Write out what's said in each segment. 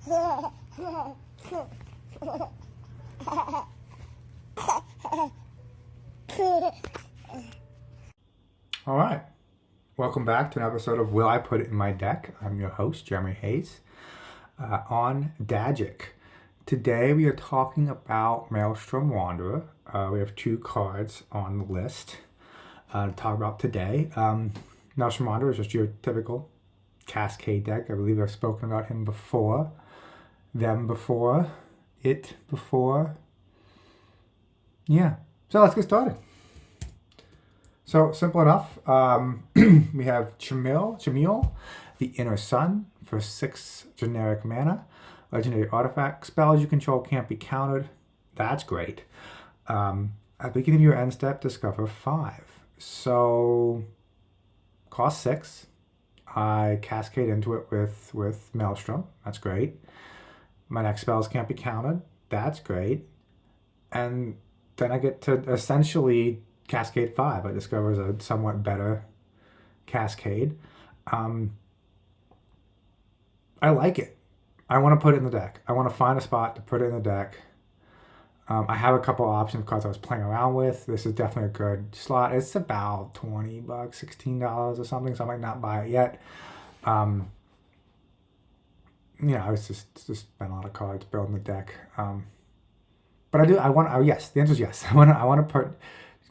All right. Welcome back to an episode of Will I Put It in My Deck? I'm your host, Jeremy Hayes, on Dagic. Today we are talking about Maelstrom Wanderer. We have two cards on the list to talk about today. Maelstrom Wanderer is just your typical Cascade deck. I believe I've spoken about him before. Them before. It before. Yeah. So let's get started. So simple enough. We have Chamil, the Inner Sun, for 6 generic mana. Legendary artifact. Spells you control can't be countered. That's great. At the beginning of your end step, discover 5. So cost 6. I cascade into it with Maelstrom. That's great. My next spells can't be countered. That's great. And then I get to essentially Cascade 5. I discover a somewhat better Cascade. I like it. I want to put it in the deck. I want to find a spot to put it in the deck. I have a couple options cards I was playing around with. This is definitely a good slot. It's about $20, $16 or something, so I might not buy it yet. I was just spent a lot of cards building the deck. But yes, the answer is yes. I want to put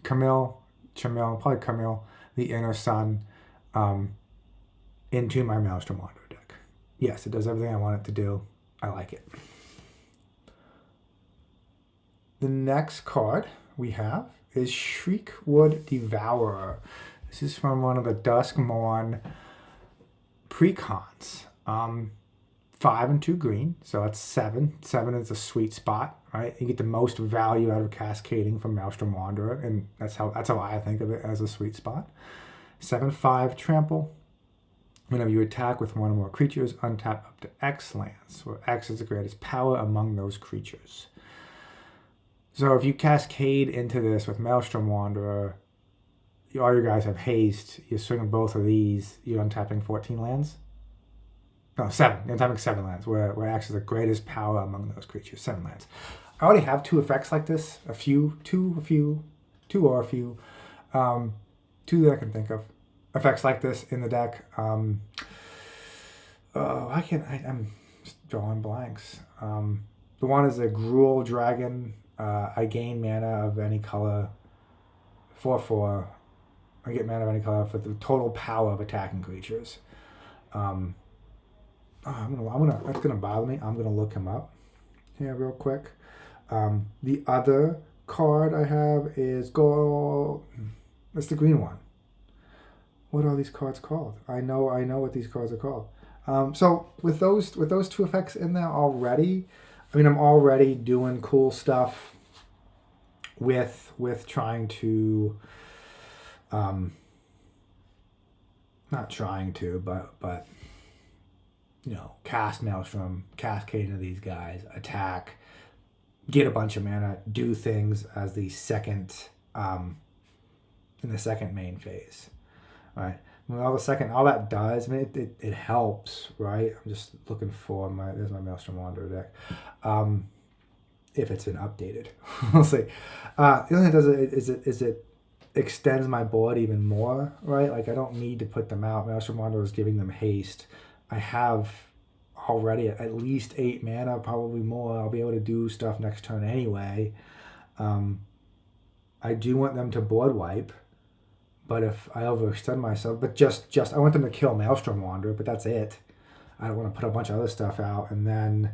Chamil, probably Camille, the Inner Sun, into my Maelstrom Wanderer deck. Yes, it does everything I want it to do. I like it. The next card we have is Shriekwood Devourer. This is from one of the Duskmourn precons. 5 and 2 green, so that's 7. 7 is a sweet spot, right? You get the most value out of cascading from Maelstrom Wanderer, and that's how I think of it, as a sweet spot. 7/5 trample. Whenever you attack with one or more creatures, untap up to X lands, where X is the greatest power among those creatures. So if you cascade into this with Maelstrom Wanderer, all your guys have haste. You're swinging both of these. You're untapping 14 lands. No, 7. You're untapping 7 lands, where X is the greatest power among those creatures. 7 lands. I already have 2 effects like this. Two or a few. 2 that I can think of. Effects like this in the deck. I'm just drawing blanks. The one is a Gruul Dragon. I gain mana of any color. 4/4. I get mana of any color for the total power of attacking creatures. That's gonna bother me. I'm gonna look him up here real quick. The other card I have is it's the green one. What are these cards called? I know what these cards are called. So with those 2 effects in there already, I'm already doing cool stuff with trying to, not trying to, but cast Maelstrom, cascade into these guys, attack, get a bunch of mana, do things as the second, in the second main phase. Right. All that does, it helps, right? I'm just looking for there's my Maelstrom Wanderer deck. If it's been updated. We'll see. The only thing it does is it extends my board even more, right? Like, I don't need to put them out. Maelstrom Wanderer is giving them haste. I have already at least 8 mana, probably more. I'll be able to do stuff next turn anyway. I do want them to board wipe. But if I overextend myself, but just I want them to kill Maelstrom Wanderer, but that's it. I don't want to put a bunch of other stuff out. And then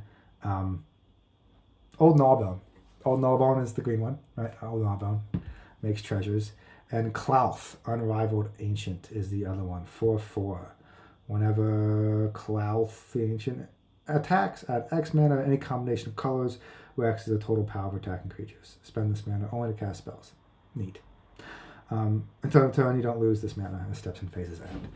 Old Gnawbone. Old Gnawbone is the green one, right? Old Gnawbone makes treasures. And Klauth, Unrivaled Ancient, is the other one. 4/4. Whenever Klauth the Ancient attacks, add X mana of any combination of colors, where X is the total power of attacking creatures. Spend this mana only to cast spells. Neat. Until you don't lose this mana as steps and phases end.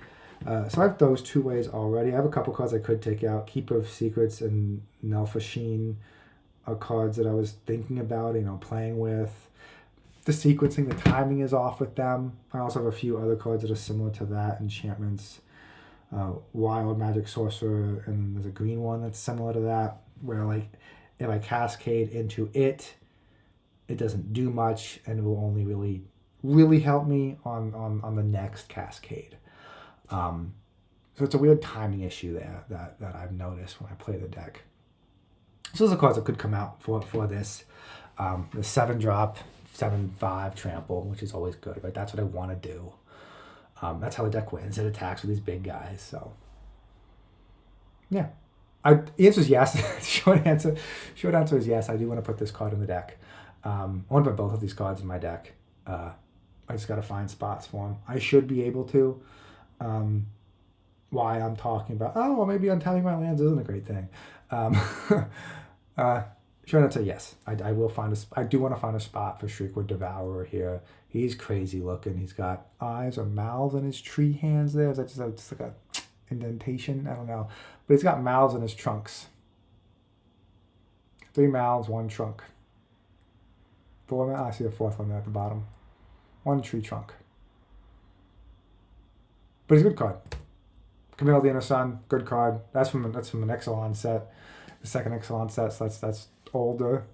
So I have those 2 ways already. I have a couple cards I could take out. Keeper of Secrets and Nelfasheen are cards that I was thinking about, playing with. The sequencing, the timing is off with them. I also have a few other cards that are similar to that. Enchantments. Wild Magic Sorcerer, and there's a green one that's similar to that, where like if I cascade into it, it doesn't do much, and it will only really help me on the next cascade. So it's a weird timing issue there that I've noticed when I play the deck. So those are cards that could come out for this. The 7-drop, 7/5 trample, which is always good, right? That's what I want to do. That's how the deck wins. It attacks with these big guys. So, yeah. The answer is yes. Short answer is yes. I do want to put this card in the deck. I want to put both of these cards in my deck. I just got to find spots for them. I should be able to. Why I'm talking about, oh, well, maybe untapping my lands isn't a great thing. Short answer, yes. I will find I do want to find a spot for Shriekward Devourer here. He's crazy looking. He's got eyes or mouths in his tree hands there. Is that just like a indentation? I don't know. But he's got mouths in his trunks. 3 mouths, 1 trunk. 4 mouths. I see the 4th one there at the bottom. 1 tree trunk. But he's a good card. Camille the Inner Sun, good card. That's from an Exelon set. The second Exelon set, so that's older.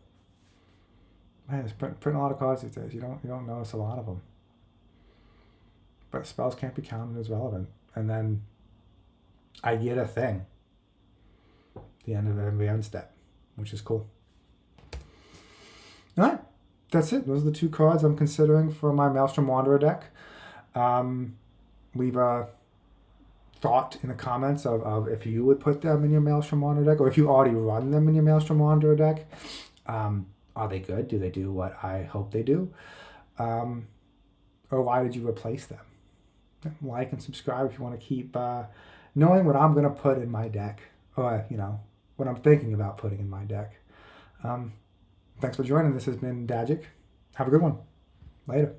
Man, it's printing a lot of cards these days. You don't notice a lot of them. But spells can't be counted as relevant. And then I get a thing. The end of every end step, which is cool. All right, that's it. Those are the 2 cards I'm considering for my Maelstrom Wanderer deck. Leave a thought in the comments of if you would put them in your Maelstrom Wanderer deck, or if you already run them in your Maelstrom Wanderer deck. Are they good? Do they do what I hope they do? Or why did you replace them? Like and subscribe if you want to keep knowing what I'm going to put in my deck, or what I'm thinking about putting in my deck. Thanks for joining. This has been Dagic. Have a good one. Later.